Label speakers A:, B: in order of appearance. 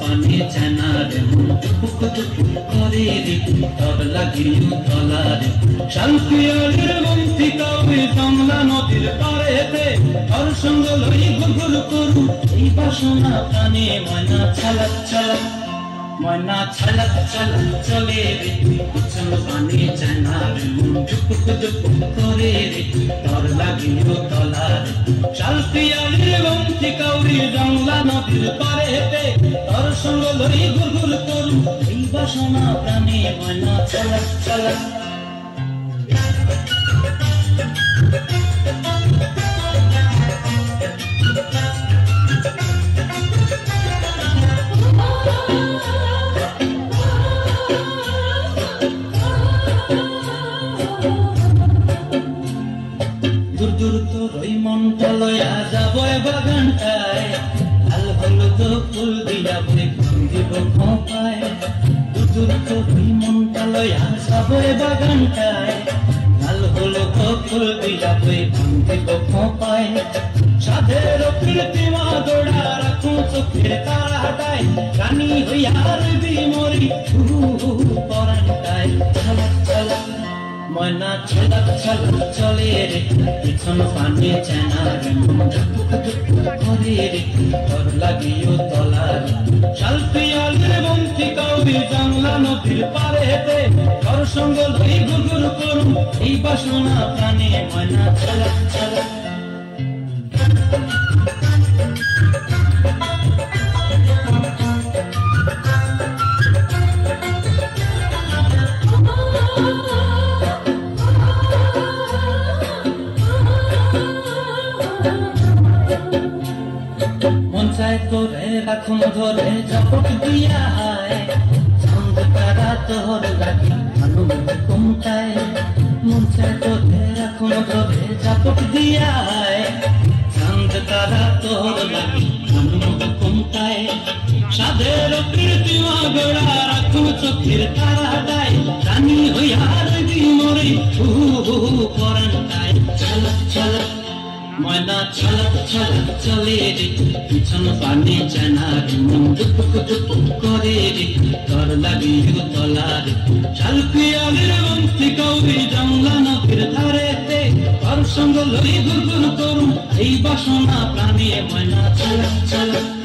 A: पानी चनार पुक करे रे तोर লাগিও তলার শালপিয়ালের বন্তি কাউরে কমলা নদীর পাড়েতে আর সঙ্গ লই গুগুর করু এই বাসনা প্রাণে ময়না ছলক ছলক ময়না ছলক ছলক চলে রে পিছন পানি চনার পুক করে রে তোর লাগিও তলার শালপিয়ালের বন্তি কাউরে কমলা নদীর পাড়েতে আর সঙ্গ লই গুগুর করু এই বাসনা প্রাণে ময়না ছলক ছলক दूर दूर तो रई मनटा लया जाबो बागानटाय लाल हलुद फुल दिया बे দিব খোপায় दूर दूर तो रई मनटा लया जाबो बागानटाय लाल हलुद फुल दिया बे দিব খোপায় সাধের কীর্তিমা গোড়া রাখো চোখের তারাটায় রানী হইয়ার বিমরি পরানটায় ছলক ছলক ময়না ছলক ছলক চলে রে পিছন পানি চেনার করে রে তোর লাগিও তলার শালপিয়ালের বন্তি কাউরি জানলা নদীর পাড়েতে তোর সঙ্গ লই গুগুর করু এই বাসনা প্রাণে ময়না ছলক ছলক মনচায় তোরে রাখুন ধরে ঝপট দিয়া চাঁদ তারা তোর লাগি আনন্দ কমতায় মনচায় তোরে রাখুন ধরে ঝপট দিয়া চাঁদ তারা তোর লাগি আনন্দ কমতায় সাধের কীর্তিমা গোড়া রাখুন চোখের তারাটায় রানী হইয়ার বিমরি পরানটায় ছলক ছলক ময়না ছলক ছলক চলে রে পিছন পানি চেনার করে রে তোর লাগিও তলার শালপিয়ালের বন্তি কাউরি জংলা নদীর ধারেতে তোর সঙ্গ লই গুগুর করু এই বাসনা প্রাণে ময়না ছলক ছলক